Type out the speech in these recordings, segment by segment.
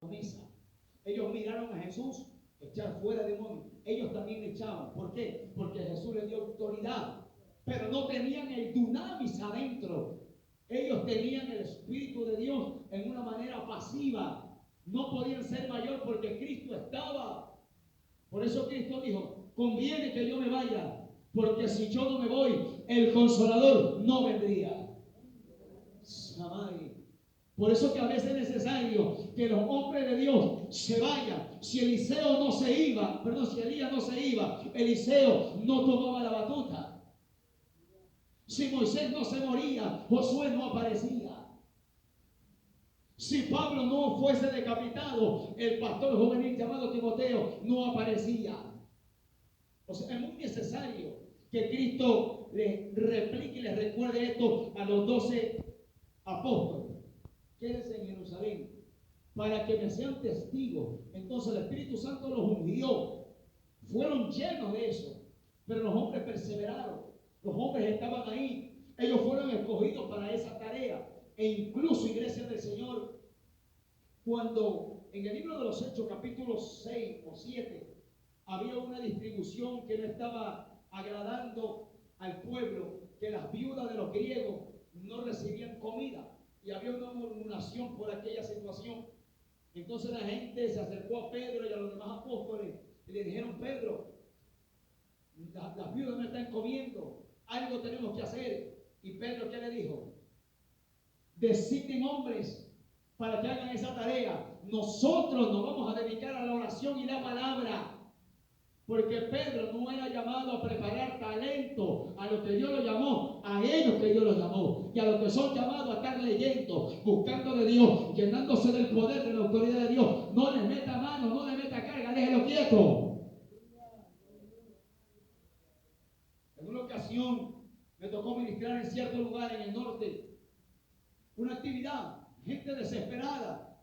promesa. Ellos miraron a Jesús echar fuera demonios. Ellos también echaban. ¿Por qué? Porque Jesús les dio autoridad. Pero no tenían el dunamis adentro. Ellos tenían el Espíritu de Dios en una manera pasiva. No podían ser mayor porque Cristo estaba. Por eso Cristo dijo, conviene que yo me vaya, porque si yo no me voy, el Consolador no vendría. Por eso que a veces es necesario que los hombres de Dios se vayan. Si Eliseo no se iba, si Elías no se iba, Eliseo no tomaba la batuta. Si Moisés no se moría, Josué no aparecía. Si Pablo no fuese decapitado, el pastor juvenil llamado Timoteo no aparecía. O sea, es muy necesario que Cristo le replique y le recuerde esto a los 12 apóstoles. Quédense en Jerusalén para que me sean testigos. Entonces el Espíritu Santo los ungió. Fueron llenos de eso. Pero los hombres perseveraron. Los hombres estaban ahí. Ellos fueron escogidos para esa tarea. E incluso, iglesia del Señor, cuando en el libro de los Hechos, capítulo 6 o 7, había una distribución que no estaba agradando al pueblo, que las viudas de los griegos no recibían comida. Y había una murmuración por aquella situación. Entonces la gente se acercó a Pedro y a los demás apóstoles y le dijeron: Pedro, las viudas no están comiendo, algo tenemos que hacer. Y Pedro, ¿qué le dijo? Designen hombres para que hagan esa tarea. Nosotros nos vamos a dedicar a la oración y la palabra. Porque Pedro no era llamado a preparar talento. A los que Dios lo llamó, a ellos que Dios los llamó. Y a los que son llamados a estar leyendo, buscando de Dios, llenándose del poder, de la autoridad de Dios. No les meta mano, no les meta carga, déjelo quieto. En una ocasión me tocó ministrar en cierto lugar en el norte. Una actividad, gente desesperada.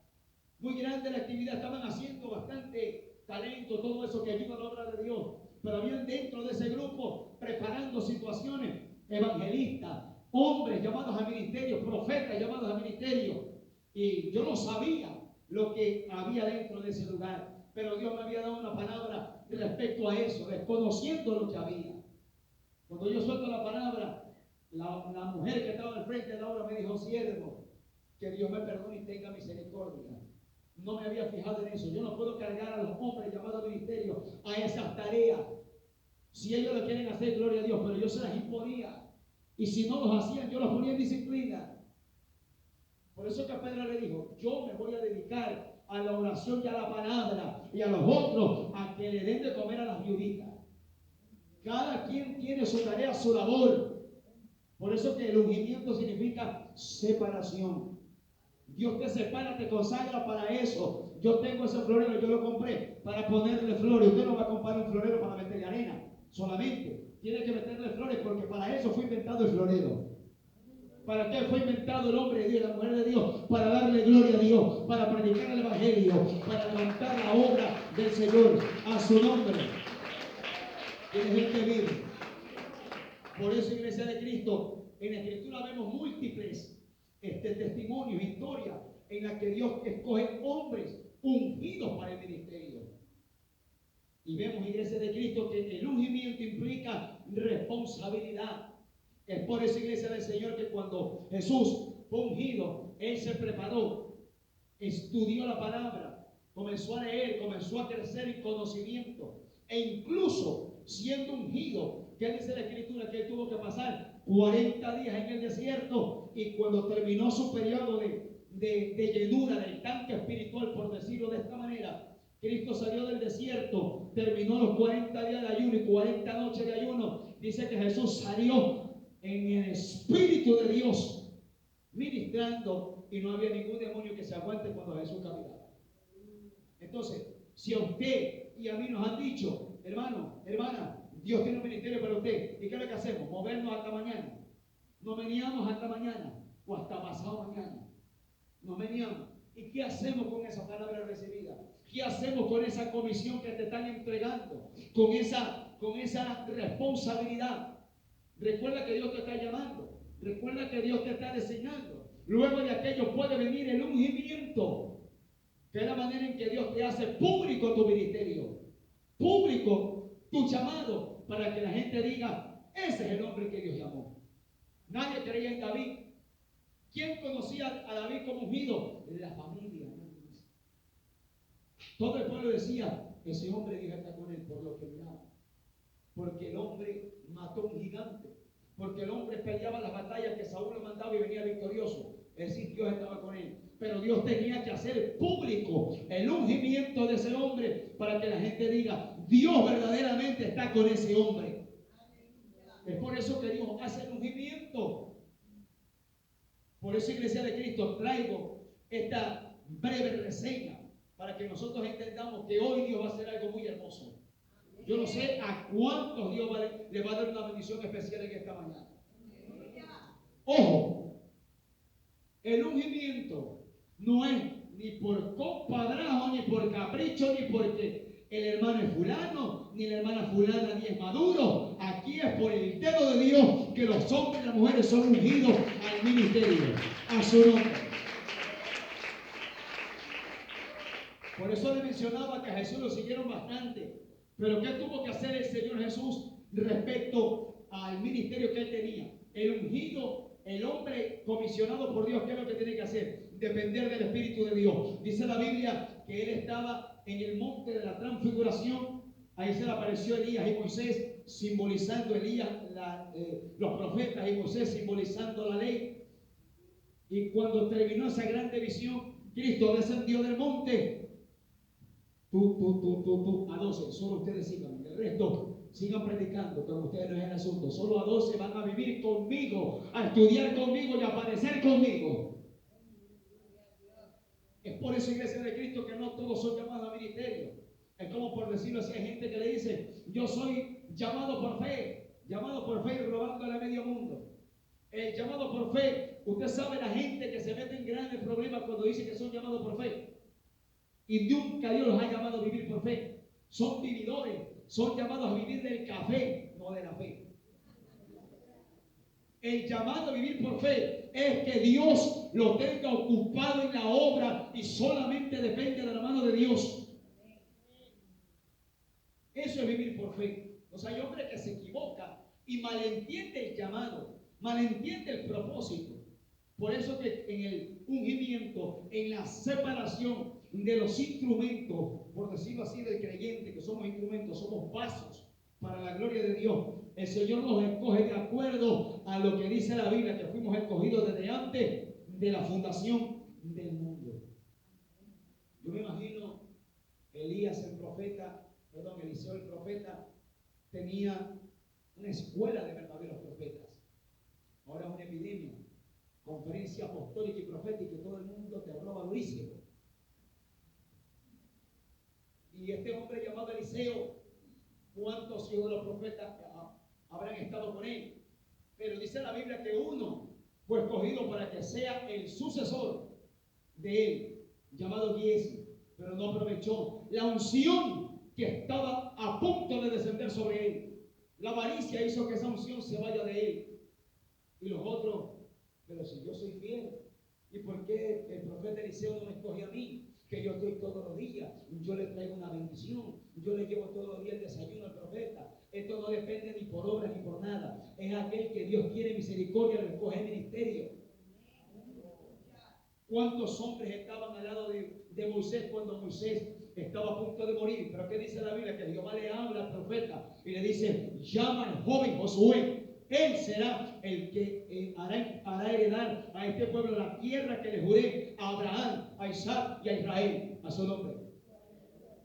Muy grande la actividad, estaban haciendo bastante talento, todo eso que ayuda a la obra de Dios. Pero habían dentro de ese grupo preparando situaciones, evangelistas, hombres llamados a ministerio, profetas llamados a ministerio. Y yo no sabía lo que había dentro de ese lugar, pero Dios me había dado una palabra respecto a eso, desconociendo lo que había. Cuando yo suelto la palabra, la mujer que estaba al frente de la obra me dijo: siervo, que Dios me perdone y tenga misericordia. No me había fijado en eso. Yo no puedo cargar a los hombres llamados al ministerio a esas tareas. Si ellos lo quieren hacer, gloria a Dios, pero yo se las imponía. Y si no los hacían, yo los ponía en disciplina. Por eso que Pedro le dijo: yo me voy a dedicar a la oración y a la palabra, y a los otros a que le den de comer a las viuditas. Cada quien tiene su tarea, su labor. Por eso que el ungimiento significa separación. Dios te separa, te consagra para eso. Yo tengo ese florero, yo lo compré para ponerle flores. Usted no va a comprar un florero para meterle arena solamente. Tiene que meterle flores, porque para eso fue inventado el florero. ¿Para qué fue inventado el hombre de Dios, la mujer de Dios? Para darle gloria a Dios, para predicar el evangelio, para levantar la obra del Señor a su nombre. Y es el que vive. Por eso, iglesia de Cristo, en la Escritura vemos múltiples testimonios, historias en las que Dios escoge hombres ungidos para el ministerio. Y vemos, iglesia de Cristo, que el ungimiento implica responsabilidad. Es por eso, iglesia del Señor, que cuando Jesús fue ungido, Él se preparó, estudió la palabra, comenzó a leer, comenzó a crecer en conocimiento. E incluso siendo ungido, ¿qué dice la Escritura? Que Él tuvo que pasar 40 días en el desierto, y cuando terminó su periodo de llenura del tanque espiritual, por decirlo de esta manera, Cristo salió del desierto, terminó los 40 días de ayuno y 40 noches de ayuno. Dice que Jesús salió en el Espíritu de Dios ministrando, y no había ningún demonio que se aguante cuando Jesús caminaba. Entonces, si a usted y a mí nos han dicho: hermano, hermana, Dios tiene un ministerio para usted, ¿y qué es lo que hacemos? Movernos hasta mañana. Nos veníamos hasta mañana o hasta pasado mañana. Nos veníamos. ¿Y qué hacemos con esa palabra recibida? ¿Qué hacemos con esa comisión que te están entregando? Con esa responsabilidad. Recuerda que Dios te está llamando. Recuerda que Dios te está diseñando. Luego de aquello puede venir el ungimiento. que es la manera en que Dios te hace público tu ministerio, público tu llamado, para que la gente diga, ese es el hombre que Dios llamó. Nadie creía en David. ¿Quién conocía a David como ungido? La familia. Todo el pueblo decía, ese hombre Dios está con él, por lo que miraba. Porque el hombre mató un gigante. Porque el hombre peleaba las batallas que Saúl le mandaba y venía victorioso. Es decir, Dios estaba con él. Pero Dios tenía que hacer público el ungimiento de ese hombre para que la gente diga, Dios verdaderamente está con ese hombre. Es por eso que Dios hace el ungimiento. Por eso, Iglesia de Cristo, traigo esta breve reseña para que nosotros entendamos que hoy Dios va a hacer algo muy hermoso. Yo no sé a cuántos Dios le va a dar una bendición especial en esta mañana. Ojo, el ungimiento no es ni por compadrazgo, ni por capricho, ni porque el hermano es fulano, ni la hermana fulana, ni es maduro. Aquí es por el dedo de Dios que los hombres y las mujeres son ungidos al ministerio, a su nombre. Por eso le mencionaba que a Jesús lo siguieron bastante. Pero ¿qué tuvo que hacer el Señor Jesús respecto al ministerio que él tenía? El ungido, el hombre comisionado por Dios, ¿qué es lo que tiene que hacer? Depender del Espíritu de Dios. Dice la Biblia que él estaba en el monte de la transfiguración. Ahí se le apareció Elías y Moisés, simbolizando Elías, los profetas, y Moisés simbolizando la ley. Y cuando terminó esa grande visión, Cristo descendió del monte. A 12, solo ustedes sigan, el resto sigan predicando, que ustedes no es el asunto. Solo a 12 van a vivir conmigo, a estudiar conmigo y a padecer conmigo. Es por eso, Iglesia de Cristo, que no todos son llamados a ministerio. Es como, por decirlo así, hay gente que le dice, yo soy llamado por fe y robándole a medio mundo. El llamado por fe, usted sabe la gente que se mete en grandes problemas cuando dice que son llamados por fe. Y nunca Dios los ha llamado a vivir por fe. Son vividores, son llamados a vivir del café, no de la fe. El llamado a vivir por fe es que Dios lo tenga ocupado en la obra y solamente depende de la mano de Dios. Eso es vivir por fe. O sea, hay hombre que se equivoca y malentiende el llamado, malentiende el propósito. Por eso que en el ungimiento, en la separación de los instrumentos, por decirlo así, del creyente, que somos instrumentos, somos vasos para la gloria de Dios. El Señor nos escoge de acuerdo a lo que dice la Biblia, que fuimos escogidos desde antes de la fundación del mundo. Yo me imagino Eliseo el profeta, tenía una escuela de verdaderos profetas. Ahora es una epidemia, conferencia apostólica y profética, y todo el mundo te roba durísimo. Y este hombre llamado Eliseo, ¿cuántos hijos de los profetas habrán estado con él? Pero dice la Biblia que uno fue escogido para que sea el sucesor de él, llamado Giesi, pero no aprovechó la unción que estaba a punto de descender sobre él. La avaricia hizo que esa unción se vaya de él. Y los otros, pero si yo soy fiel, ¿y por qué el profeta Eliseo no me escoge a mí? Que yo estoy todos los días, yo le traigo una bendición, yo le llevo todos los días el desayuno al profeta. Esto no depende ni por obra ni por nada. Es aquel que Dios quiere misericordia, lo escoge el ministerio. ¿Cuántos hombres estaban al lado de Moisés cuando Moisés estaba a punto de morir? Pero ¿qué dice la Biblia? Que Jehová le habla al profeta y le dice, llama al joven Josué. Él será el que hará heredar a este pueblo la tierra que le juré a Abraham, a Isaac y a Israel, a su nombre.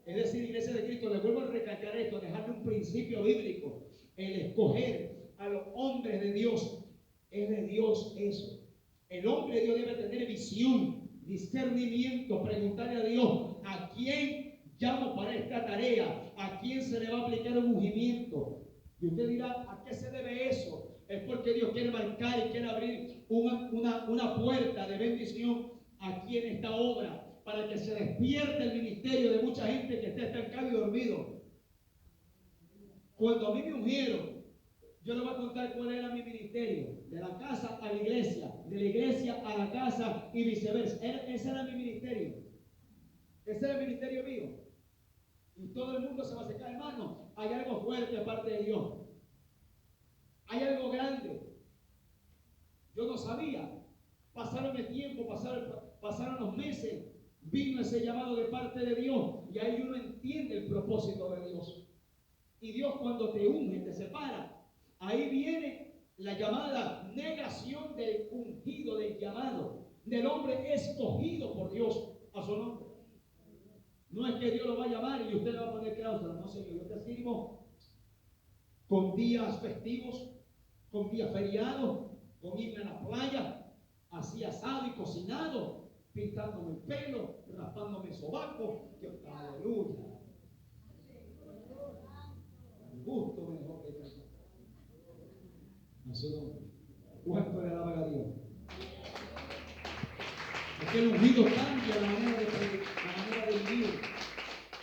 Es decir, Iglesia de Cristo, le vuelvo a recalcar esto, dejarle un principio bíblico. El escoger a los hombres de Dios, es de Dios eso. El hombre de Dios debe tener visión, discernimiento, preguntarle a Dios, ¿a quién llamo para esta tarea? ¿A quién se le va a aplicar un ungimiento? Y usted dirá, ¿a qué se debe eso? Es porque Dios quiere marcar y quiere abrir una puerta de bendición aquí en esta obra, para que se despierte el ministerio de mucha gente que está estancado y dormido. Cuando a mí me ungieron, yo les voy a contar cuál era mi ministerio. De la casa a la iglesia, de la iglesia a la casa y viceversa. Ese era mi ministerio. Ese es el ministerio mío. Y todo el mundo se va a secar, hermano. Hay algo fuerte aparte de Dios. Hay algo grande. Yo no sabía. Pasaron el tiempo, pasaron los meses. Vino ese llamado de parte de Dios. Y ahí uno entiende el propósito de Dios. Y Dios cuando te unge, te separa. Ahí viene la llamada negación del ungido, del llamado. Del hombre escogido por Dios a su nombre. No es que Dios lo va a llamar y usted le va a poner cláusula. No, Señor, yo te sirvo con días festivos, con días feriados, con irme a la playa, así asado y cocinado, pintándome el pelo, raspándome el sobaco. Aleluya. El gusto mejor que eso. A su nombre. ¿Cuánto le alaban a Dios? Es que el ungido cambia la manera de predicar, la manera de vivir.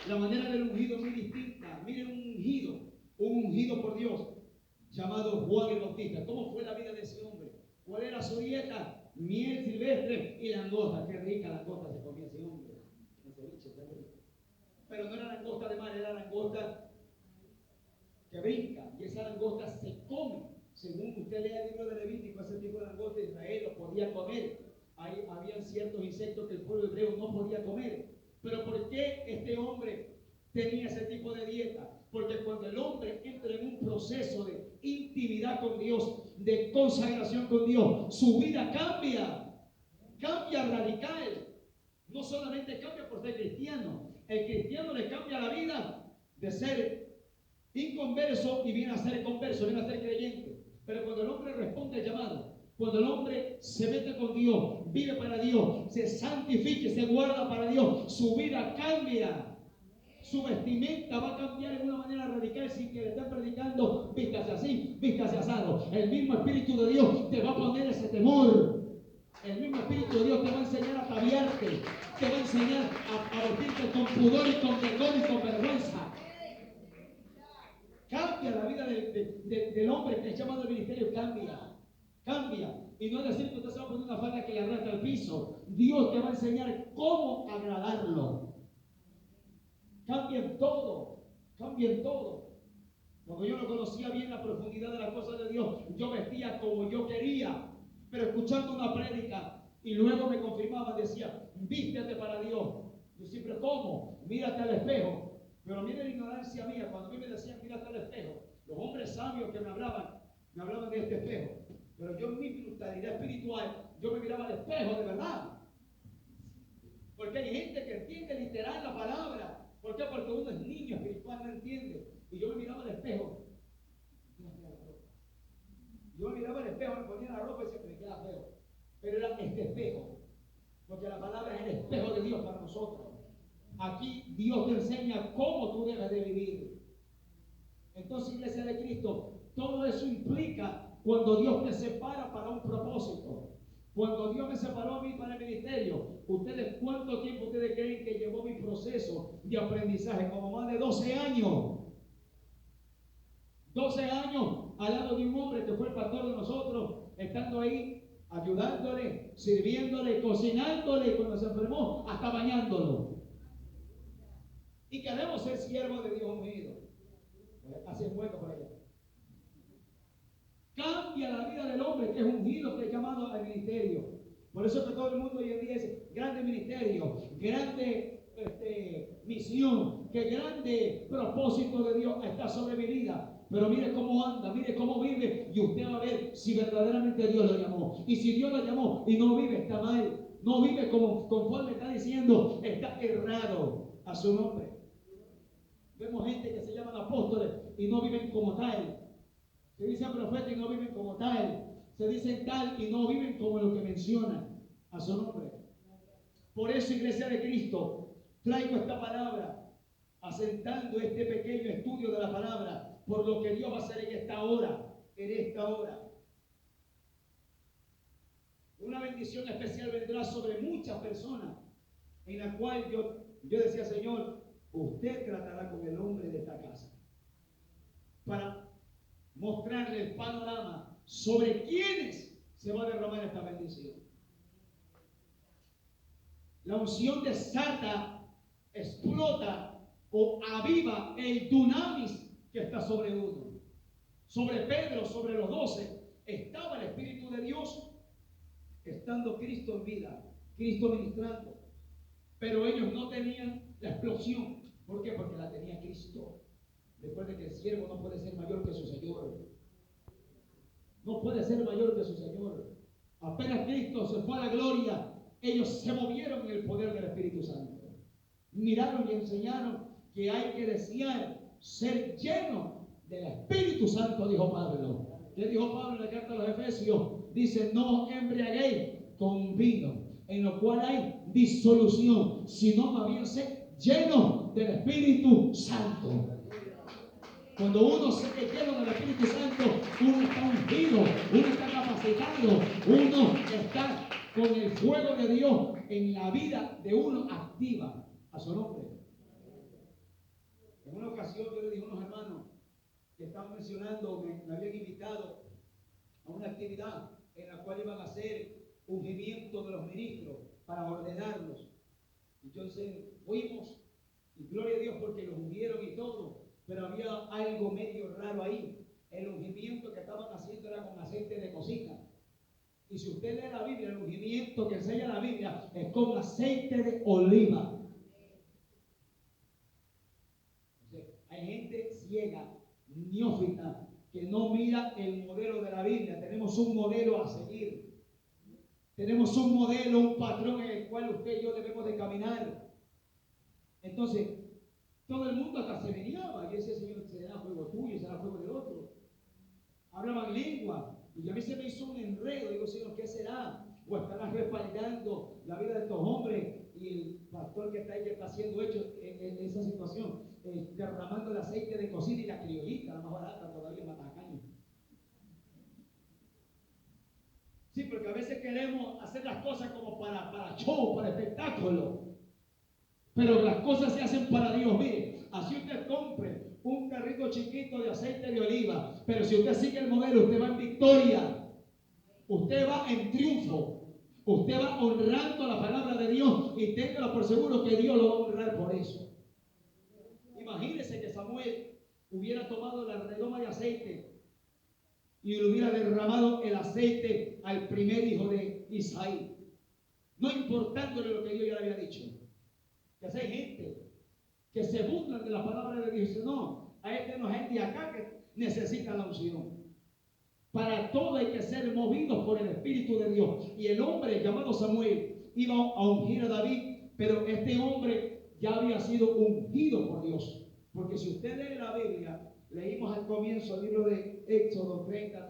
La manera del ungido es muy distinta. Miren un ungido por Dios, llamado Juan el Bautista. ¿Cómo fue la vida de ese hombre? ¿Cuál era su dieta? Miel silvestre y langosta. Qué rica langosta se comía ese hombre. Pero no era langosta de mar, era langosta que brinca. Y esa langosta se come. Según usted lea el libro de Levítico, ese tipo de langosta Israel lo podía comer. Ahí habían ciertos insectos que el pueblo hebreo no podía comer. Pero ¿por qué este hombre tenía ese tipo de dieta? Porque cuando el hombre entra en un proceso de intimidad con Dios, de consagración con Dios, su vida cambia radical. No solamente cambia por ser cristiano, el cristiano le cambia la vida de ser inconverso y viene a ser converso, viene a ser creyente. Pero cuando el hombre responde al llamado, cuando el hombre se mete con Dios, vive para Dios, se santifica, se guarda para Dios, su vida cambia. Su vestimenta va a cambiar de una manera radical sin que le estén predicando, vístase así, vístase asado. El mismo Espíritu de Dios te va a poner ese temor. El mismo Espíritu de Dios te va a enseñar a ataviarte, te va a enseñar a vestirte con pudor y con decoro y con vergüenza. Cambia la vida del hombre que es llamado al ministerio, cambia. Y no es decir que usted se va a poner una falda que le arrastra al piso. Dios te va a enseñar cómo agradarlo. Cambien todo. Cuando yo no conocía bien la profundidad de las cosas de Dios, yo vestía como yo quería. Pero escuchando una prédica y luego me confirmaba, decía, vístete para Dios. Yo siempre, ¿cómo? Mírate al espejo. Pero mire la ignorancia mía, cuando a mí me decían, mírate al espejo, los hombres sabios que me hablaban de este espejo. Pero yo en mi brutalidad espiritual, yo me miraba al espejo de verdad. Porque hay gente que entiende literal la palabra. ¿Por qué? Porque uno es niño espiritual, no entiende. Y yo me miraba al espejo. Yo me miraba al espejo, me ponía la ropa y siempre me quedaba feo. Pero era este espejo. Porque la palabra es el espejo de Dios para nosotros. Aquí Dios te enseña cómo tú debes de vivir. Entonces, Iglesia de Cristo, todo eso implica cuando Dios te separa para un propósito. Cuando Dios me separó a mí para el ministerio, ¿ustedes cuánto tiempo ustedes creen que llevó mi proceso de aprendizaje? Como más de 12 años. 12 años al lado de un hombre que fue el pastor de nosotros, estando ahí, ayudándole, sirviéndole, cocinándole, y cuando se enfermó, hasta bañándolo. Y queremos ser siervos de Dios unidos. Así es hueco por allá. Cambia la vida del hombre que es ungido, que es llamado al ministerio. Por eso que todo el mundo hoy en día dice, grande ministerio, grande misión, que grande propósito de Dios está sobre mi vida. Pero mire cómo anda, mire cómo vive, y usted va a ver si verdaderamente Dios lo llamó. Y si Dios lo llamó y no vive, está mal. No vive como conforme está diciendo, está errado a su nombre. Vemos gente que se llaman apóstoles y no viven como tal. Se dicen profetas y no viven como tal. Se dicen tal y no viven como lo que mencionan a su nombre. Por eso, Iglesia de Cristo, traigo esta palabra, asentando este pequeño estudio de la palabra, por lo que Dios va a hacer en esta hora. Una bendición especial vendrá sobre muchas personas, en la cual yo decía, Señor, usted tratará con el hombre de esta casa para mostrarle el panorama sobre quiénes se va a derramar esta bendición. La unción desata explota o aviva el dunamis que está sobre uno. Sobre Pedro, sobre los 12, estaba el Espíritu de Dios, estando Cristo en vida, Cristo ministrando. Pero ellos no tenían la explosión. ¿Por qué? Porque la tenía Cristo. Recuerde que el siervo no puede ser mayor que su Señor. No puede ser mayor que su Señor. Apenas Cristo se fue a la gloria, ellos se movieron en el poder del Espíritu Santo. Miraron y enseñaron que hay que desear ser lleno del Espíritu Santo, dijo Pablo. ¿Qué dijo Pablo en la carta a los Efesios? Dice: no os embriaguéis con vino, en lo cual hay disolución, sino más bien ser lleno del Espíritu Santo. Cuando uno se llena del Espíritu Santo, uno está ungido, uno está capacitado, uno está con el fuego de Dios en la vida de uno activa a su nombre. En una ocasión yo le dije a unos hermanos que estaban mencionando, me habían invitado a una actividad en la cual iban a hacer ungimiento de los ministros para ordenarlos. Entonces fuimos, y gloria a Dios porque los ungieron y todo. Pero había algo medio raro ahí. El ungimiento que estaban haciendo era con aceite de cocina. Y si usted lee la Biblia, el ungimiento que enseña la Biblia es con aceite de oliva. Entonces, hay gente ciega, neófita, que no mira el modelo de la Biblia. Tenemos un modelo a seguir. Tenemos un modelo, un patrón en el cual usted y yo debemos de caminar. Entonces, todo el mundo hasta se veniaba. Y ese Señor, será fuego tuyo, será fuego del otro. Hablaban lengua. Y a mí se me hizo un enredo. Digo, Señor, ¿qué será? O estarás respaldando la vida de estos hombres. Y el pastor que está ahí, que está haciendo hecho en esa situación, derramando el aceite de cocina y la criollita, la más barata todavía, matacaña. Sí, porque a veces queremos hacer las cosas como para show, para espectáculo. Pero las cosas se hacen para Dios. Mire, así usted compre un carrito chiquito de aceite de oliva, pero si usted sigue el modelo, usted va en victoria, usted va en triunfo, usted va honrando la palabra de Dios y téngalo por seguro que Dios lo va a honrar por eso. Imagínese que Samuel hubiera tomado la redoma de aceite y le hubiera derramado el aceite al primer hijo de Isaí, no importándole lo que Dios ya le había dicho. Que hay gente que se burlan de la palabra de Dios y dicen: no, a este no es gente de acá que necesita la unción. Para todo hay que ser movidos por el Espíritu de Dios. Y el hombre llamado Samuel iba a ungir a David, pero este hombre ya había sido ungido por Dios. Porque si usted lee la Biblia, leímos al comienzo el libro de Éxodo 30,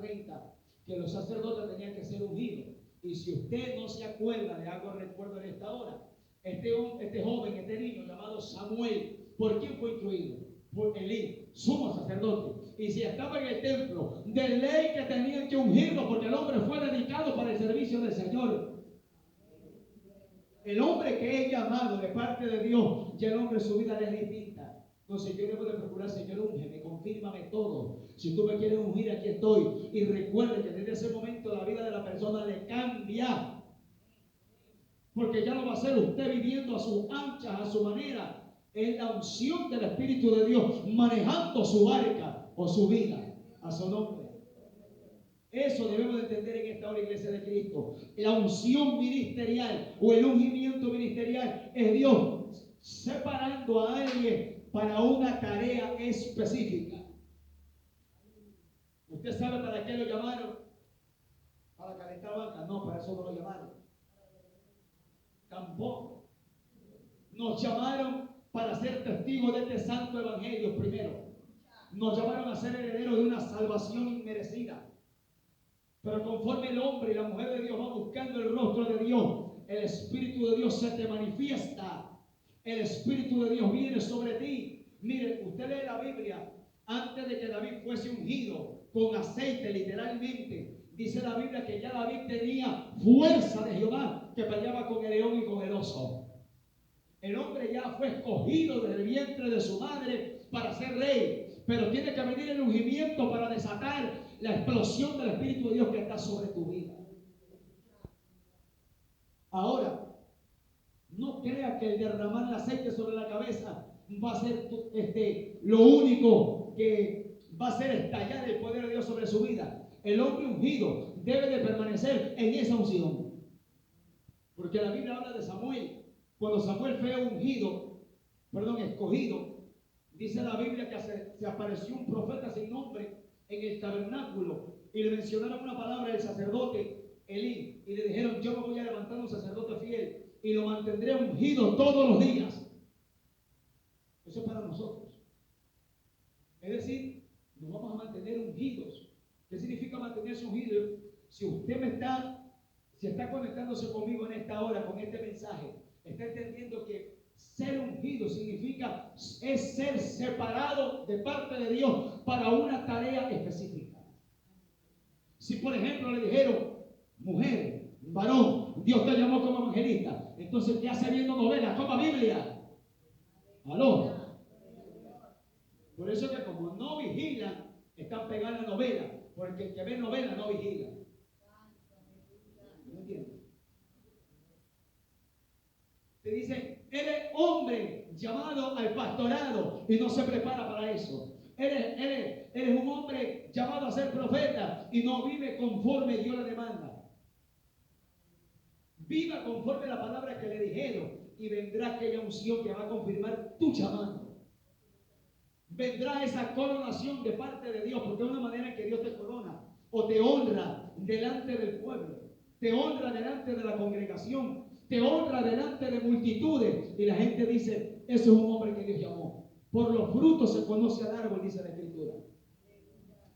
que los sacerdotes tenían que ser ungidos. Y si usted no se acuerda, le hago recuerdo en esta hora. Este joven, este niño llamado Samuel, ¿por quién fue instruido? Por Elí, sumo sacerdote. Y si estaba en el templo, de ley que tenían que ungirlo, porque el hombre fue dedicado para el servicio del Señor. El hombre que es llamado de parte de Dios, ya el hombre su vida es distinta. Entonces yo debo de procurar: Señor, úngeme, confírmame todo. Si tú me quieres ungir, aquí estoy. Y recuerde que desde ese momento la vida de la persona le cambia. Porque ya no va a ser usted viviendo a sus anchas, a su manera. Es la unción del Espíritu de Dios manejando su barca o su vida a su nombre. Eso debemos de entender en esta hora, iglesia de Cristo. La unción ministerial o el ungimiento ministerial es Dios separando a alguien para una tarea específica. ¿Usted sabe para qué lo llamaron? ¿Para calentar banca? No, para eso no lo llamaron. Tampoco. Nos llamaron para ser testigos de este santo evangelio primero. Nos llamaron a ser herederos de una salvación inmerecida. Pero conforme el hombre y la mujer de Dios van buscando el rostro de Dios, el Espíritu de Dios se te manifiesta. El Espíritu de Dios viene sobre ti. Mire, usted lee la Biblia. Antes de que David fuese ungido con aceite, literalmente, dice la Biblia que ya David tenía fuerza de Jehová, que peleaba con el león y con el oso. El hombre ya fue escogido desde el vientre de su madre para ser rey, pero tiene que venir el ungimiento para desatar la explosión del Espíritu de Dios que está sobre tu vida. Ahora, No crea que el derramar el aceite sobre la cabeza va a ser lo único que va a hacer estallar el poder de Dios sobre su vida. El hombre ungido debe de permanecer en esa unción. Porque la Biblia habla de Samuel. Cuando Samuel fue escogido, dice la Biblia que se apareció un profeta sin nombre en el tabernáculo y le mencionaron una palabra del sacerdote Elí y le dijeron: yo me voy a levantar un sacerdote fiel y lo mantendré ungido todos los días. Eso es para nosotros. Es decir, nos vamos a mantener ungidos. ¿Qué significa mantenerse ungido? Si está conectándose conmigo en esta hora, con este mensaje, está entendiendo que ser ungido significa es ser separado de parte de Dios para una tarea específica. Si por ejemplo le dijeron: mujer, varón, Dios te llamó como evangelista, entonces ¿qué hace viendo novelas? Toma Biblia. ¿Aló? Por eso que como no vigilan, están pegadas la novela, porque el que ve novela no vigila. ¿No entiendes? Te dicen: eres hombre llamado al pastorado y no se prepara para eso. Eres un hombre llamado a ser profeta y no vive conforme Dios le demanda. Viva conforme la palabra que le dijeron y vendrá aquella unción que va a confirmar tu llamado. Vendrá esa coronación de parte de Dios, porque es una manera en que Dios te corona o te honra delante del pueblo, te honra delante de la congregación, te honra delante de multitudes y la gente dice: ese es un hombre que Dios llamó. Por los frutos se conoce al árbol, dice la Escritura.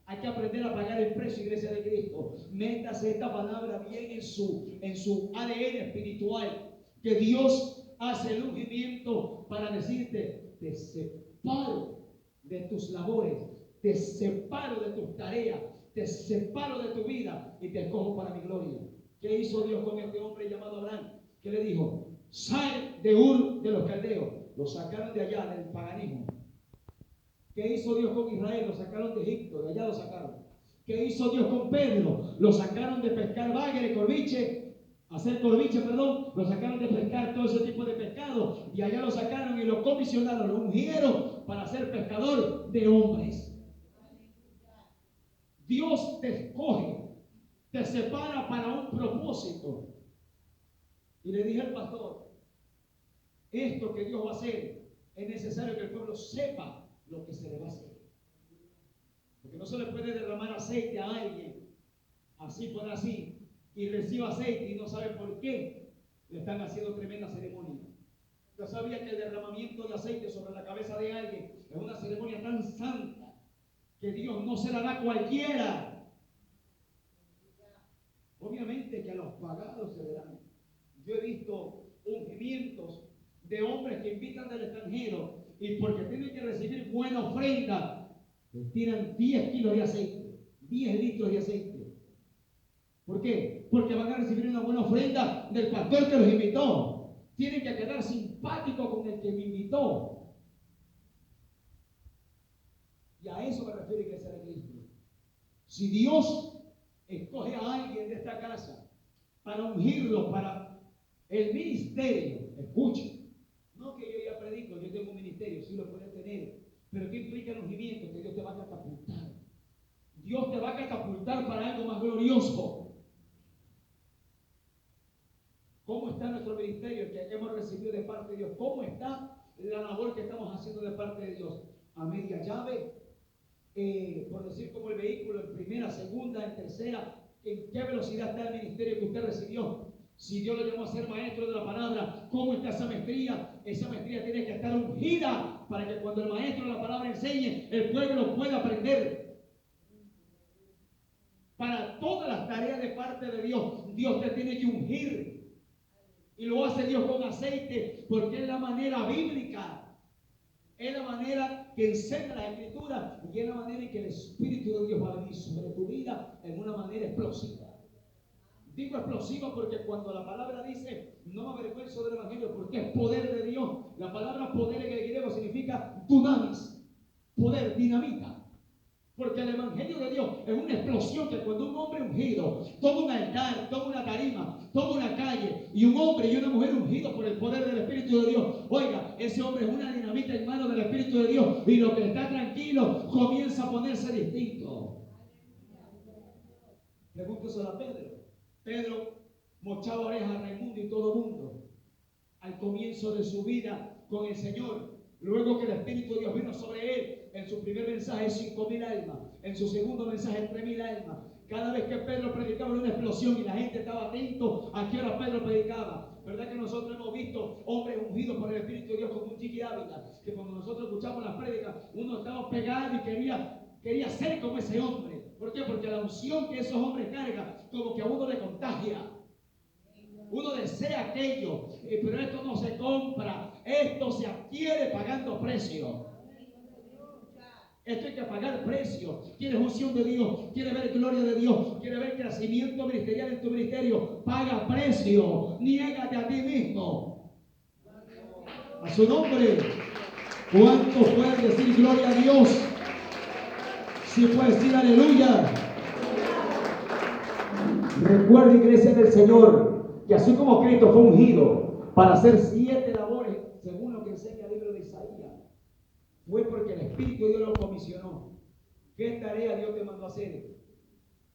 Hay que aprender a pagar el precio, iglesia de Cristo. Métase esta palabra bien en su ADN espiritual, que Dios hace el ungimiento para decirte: te separo de tus labores, te separo de tus tareas, te separo de tu vida y te escojo para mi gloria. ¿Qué hizo Dios con este hombre llamado Abraham? ¿Qué le dijo? Sal de Ur de los caldeos. Lo sacaron de allá, del paganismo. ¿Qué hizo Dios con Israel? Lo sacaron de Egipto, de allá lo sacaron. ¿Qué hizo Dios con Pedro? Lo sacaron de pescar bagre, lo sacaron de pescar todo ese tipo de pescado y allá lo sacaron y lo comisionaron, lo ungieron para ser pescador de hombres. Dios te escoge, te separa para un propósito. Y le dije al pastor: esto que Dios va a hacer, es necesario que el pueblo sepa lo que se le va a hacer. Porque no se le puede derramar aceite a alguien así por así y reciba aceite y no sabe por qué le están haciendo tremenda ceremonia. Yo sabía que el derramamiento de aceite sobre la cabeza de alguien es una ceremonia tan santa que Dios no se la da a cualquiera. Obviamente que a los pagados se le dan. Yo he visto ungimientos de hombres que invitan del extranjero y porque tienen que recibir buena ofrenda, les tiran 10 kilos de aceite, 10 litros de aceite. ¿Por qué? Porque van a recibir una buena ofrenda del pastor que los invitó. Tienen que quedar simpáticos con el que me invitó. Y a eso me refiero Iglesia de Cristo. Si Dios escoge a alguien de esta casa para ungirlo para el ministerio, escuche, no que yo ya predico, yo tengo un ministerio, sí lo puede tener, pero ¿qué implica el ungimiento? Que Dios te va a catapultar. Dios te va a catapultar para algo más glorioso. ¿Cómo está nuestro ministerio que hemos recibido de parte de Dios? ¿Cómo está la labor que estamos haciendo de parte de Dios? A media llave, por decir, como el vehículo en primera, segunda, en tercera. ¿En qué velocidad está el ministerio que usted recibió? Si Dios lo llamó a ser maestro de la palabra, ¿cómo está esa maestría? Esa maestría tiene que estar ungida para que cuando el maestro de la palabra enseñe, el pueblo pueda aprender. Para todas las tareas de parte de Dios, Dios te tiene que ungir. Y lo hace Dios con aceite, porque es la manera bíblica, es la manera que enseña la Escritura y es la manera en que el Espíritu de Dios va a venir sobre tu vida en una manera explosiva. Digo explosiva porque cuando la palabra dice: no me avergüenzo del Evangelio porque es poder de Dios, la palabra poder en el griego significa dunamis, poder, dinamita. Porque el evangelio de Dios es una explosión que cuando un hombre ungido toma un altar, toma una tarima, toma una calle, y un hombre y una mujer ungidos por el poder del Espíritu de Dios, oiga, ese hombre es una dinamita en manos del Espíritu de Dios, y lo que está tranquilo comienza a ponerse distinto. Pregúnteselo a Pedro. Pedro mochaba orejas a Raimundo y todo el mundo al comienzo de su vida con el Señor. Luego que el Espíritu de Dios vino sobre él, en su primer mensaje 5,000 almas, en su segundo mensaje 3,000 almas. Cada vez que Pedro predicaba era una explosión y la gente estaba atento a qué hora Pedro predicaba. ¿Verdad que nosotros hemos visto hombres ungidos por el Espíritu de Dios como un Chiqui Ávila? Que cuando nosotros escuchamos las prédicas, uno estaba pegado y quería ser como ese hombre. ¿Por qué? Porque la unción que esos hombres cargan, como que a uno le contagia. Uno desea aquello, pero esto no se compra, esto se adquiere pagando precio. Esto hay que pagar precio. ¿Quieres unción de Dios? ¿Quieres ver gloria de Dios? ¿Quieres ver crecimiento ministerial en tu ministerio? Paga precio. Niégate a ti mismo. A su nombre. ¿Cuántos pueden decir gloria a Dios? Si puedes decir aleluya. Recuerda, iglesia del Señor, que así como Cristo fue ungido para hacer 7 labores, según lo que enseña el libro de Isaías, fue porque el Espíritu de Dios lo comisionó. ¿Qué tarea Dios te mandó a hacer?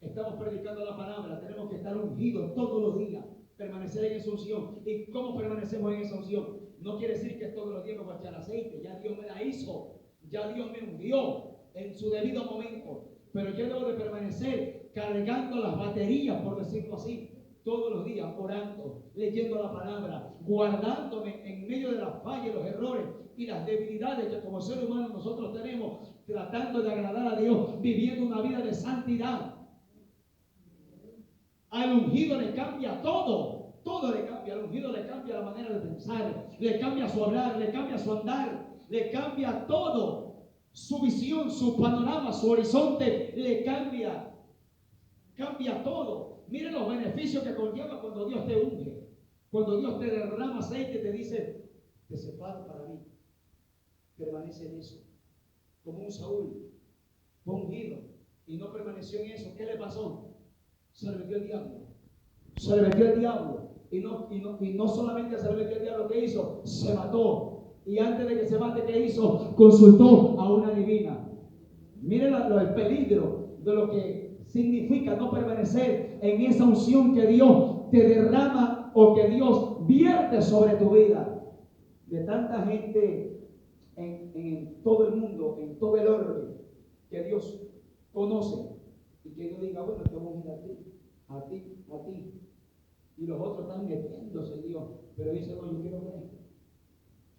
Estamos predicando la palabra, tenemos que estar ungidos todos los días, permanecer en esa unción. ¿Y cómo permanecemos en esa unción? No quiere decir que todos los días me voy a echar aceite, ya Dios me la hizo, ya Dios me ungió en su debido momento, pero yo debo de permanecer cargando las baterías, por decirlo así, todos los días, orando, leyendo la palabra, guardándome en medio de las fallas, los errores y las debilidades que como ser humano nosotros tenemos, tratando de agradar a Dios, viviendo una vida de santidad. Al ungido le cambia todo, todo le cambia. Al ungido le cambia la manera de pensar, le cambia su hablar, le cambia su andar, le cambia todo, su visión, su panorama, su horizonte, le cambia todo. Miren los beneficios que conlleva cuando Dios te unge, cuando Dios te derrama aceite y te dice, te separo para mí. Permanece en eso. Como un Saúl, fue ungido y no permaneció en eso. ¿Qué le pasó? Se le metió el diablo. Se le metió el diablo. Y no solamente se le metió el diablo, ¿qué hizo? Se mató. Y antes de que se mate, ¿qué hizo? Consultó a una divina. Miren el peligro de lo que significa no permanecer en esa unción que Dios te derrama o que Dios vierte sobre tu vida. De tanta gente en todo el mundo, en todo el orbe, que Dios conoce y que Dios diga, bueno, te voy a unir a ti. Y los otros están metiéndose, Dios. Pero dice, no, yo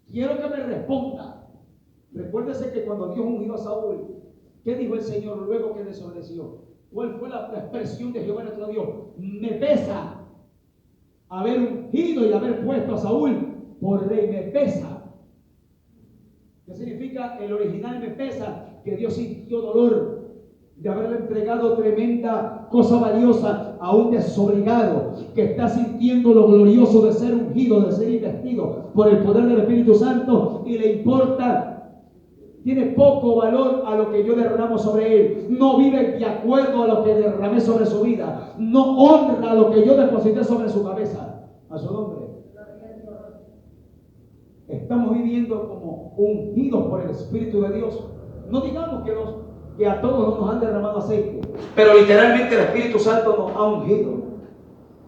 quiero que me responda. Recuérdese que cuando Dios ungió a Saúl, ¿qué dijo el Señor luego que desobedeció? ¿Cuál fue la expresión de Jehová nuestro Dios? Me pesa haber ungido y haber puesto a Saúl por rey. Me pesa. ¿Qué significa? El original me pesa, que Dios sintió dolor de haberle entregado tremenda cosa valiosa a un desobligado que está sintiendo lo glorioso de ser ungido, de ser investido por el poder del Espíritu Santo, y le importa, tiene poco valor a lo que yo derramo sobre él, no vive de acuerdo a lo que derramé sobre su vida, no honra lo que yo deposité sobre su cabeza. A su nombre. Estamos viviendo como ungidos por el Espíritu de Dios. No digamos que a todos nos han derramado aceite, pero literalmente el Espíritu Santo nos ha ungido.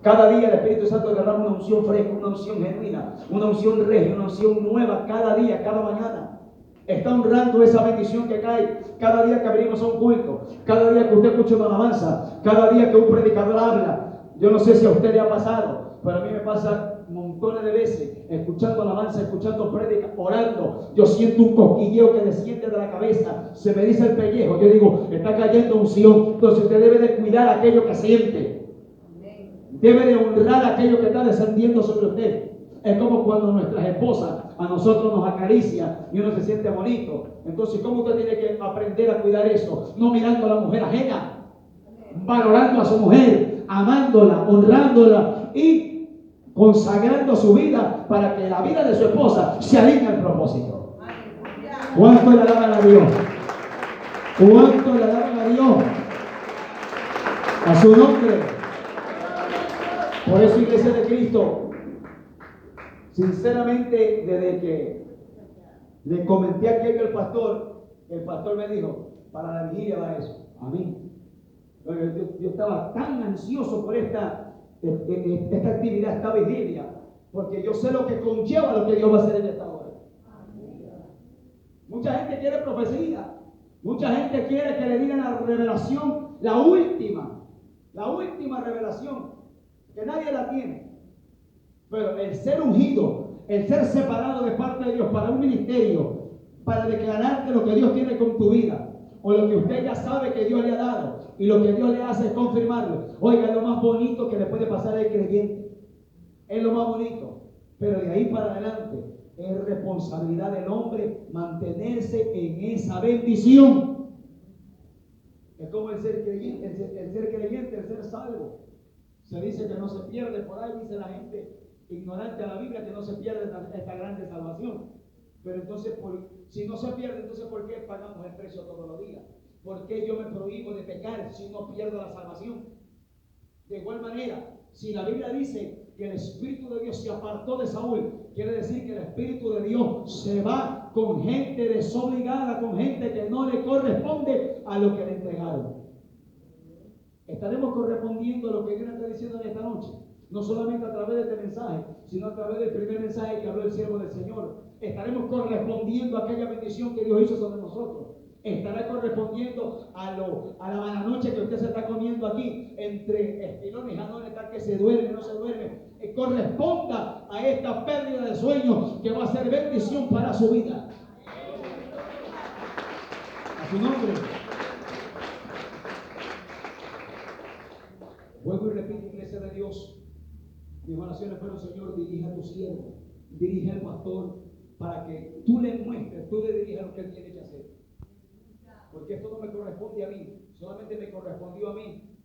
Cada día el Espíritu Santo derrama una unción fresca, una unción genuina, una unción regia, una unción nueva cada día, cada mañana. Está honrando esa bendición que cae cada día que venimos a un culto, cada día que usted escucha una alabanza, cada día que un predicador habla. Yo no sé si a usted le ha pasado, pero a mí me pasa montones de veces, escuchando alabanza, escuchando prédica, orando. Yo siento un cosquilleo que desciende de la cabeza, se me dice el pellejo. Yo digo, está cayendo unción. Entonces usted debe de cuidar aquello que siente, debe de honrar aquello que está descendiendo sobre usted. Es como cuando nuestras esposas a nosotros nos acarician y uno se siente bonito. Entonces, ¿cómo usted tiene que aprender a cuidar eso? No mirando a la mujer ajena, valorando a su mujer, amándola, honrándola y consagrando su vida para que la vida de su esposa se alinee al propósito. ¿Cuánto le alaban a Dios? ¿Cuánto le alaban Dios. A su nombre. Por eso, Iglesia de Cristo, sinceramente, desde que le comenté aquello al pastor, el pastor me dijo, para la vigilia va eso. A mí. Yo estaba tan ansioso por esta actividad, esta vigilia, porque yo sé lo que conlleva lo que Dios va a hacer en esta hora. Mucha gente quiere profecía, mucha gente quiere que le digan la revelación, la última revelación, que nadie la tiene. Pero el ser ungido, el ser separado de parte de Dios para un ministerio, para declararte lo que Dios tiene con tu vida, o lo que usted ya sabe que Dios le ha dado, y lo que Dios le hace es confirmarlo. Oiga, es lo más bonito que le puede pasar al creyente. Es lo más bonito. Pero de ahí para adelante es responsabilidad del hombre mantenerse en esa bendición. Es como el ser creyente, el ser salvo. Se dice que no se pierde, por ahí dice la gente ignorante a la Biblia, que no se pierde esta grande salvación. Pero entonces, si no se pierde, entonces ¿por qué pagamos el precio todos los días? ¿Por qué yo me prohíbo de pecar si no pierdo la salvación? De igual manera, si la Biblia dice que el Espíritu de Dios se apartó de Saúl, quiere decir que el Espíritu de Dios se va con gente desobligada, con gente que no le corresponde a lo que le entregaron. Estaremos correspondiendo a lo que Dios nos está diciendo en esta noche, no solamente a través de este mensaje, sino a través del primer mensaje que habló el siervo del Señor. Estaremos correspondiendo a aquella bendición que Dios hizo sobre nosotros. Estará correspondiendo a la mala noche que usted se está comiendo aquí, entre espilones y janones, tal que se duerme, no se duerme. Corresponda a esta pérdida de sueño que va a ser bendición para su vida. A su nombre. Vuelvo y repito, Iglesia de Dios, mis oraciones fueron: Señor, dirige a tu siervo, dirige al pastor, para que tú le muestres, tú le dirijas lo que él tiene que hacer. Porque esto no me corresponde a mí, solamente me correspondió a mí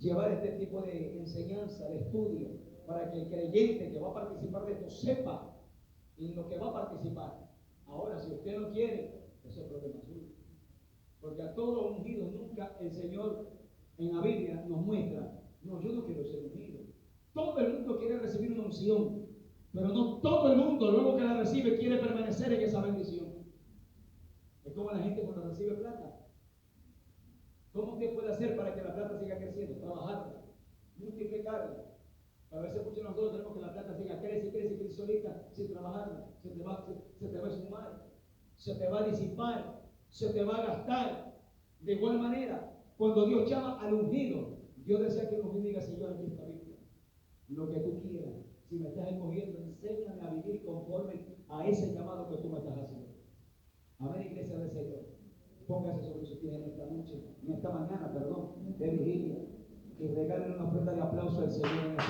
llevar este tipo de enseñanza, de estudio, para que el creyente que va a participar de esto sepa en lo que va a participar. Ahora, si usted no quiere, ese es problema suyo. Porque a todos los ungidos nunca el Señor en la Biblia nos muestra: no, yo no quiero ser ungido. Todo el mundo quiere recibir una unción, pero no todo el mundo, luego que la recibe, quiere permanecer en esa bendición. Es como la gente cuando recibe plata. ¿Cómo usted puede hacer para que la plata siga creciendo? Trabajarla, multiplicarla. A veces muchos de nosotros tenemos que la plata siga crece solita, sin trabajarla. Se te va a sumar, se te va a disipar, se te va a gastar. De igual manera, cuando Dios llama al ungido, Dios desea que el ungido diga: Señor, aquí está Biblia, lo que tú quieras. Si me estás escogiendo, enséñame a vivir conforme a ese llamado que tú me estás haciendo. Amén, Iglesia del Señor. Póngase sobre sus pies en esta noche, en esta mañana, de vigilia, y regalen una ofrenda de aplauso al Señor en esta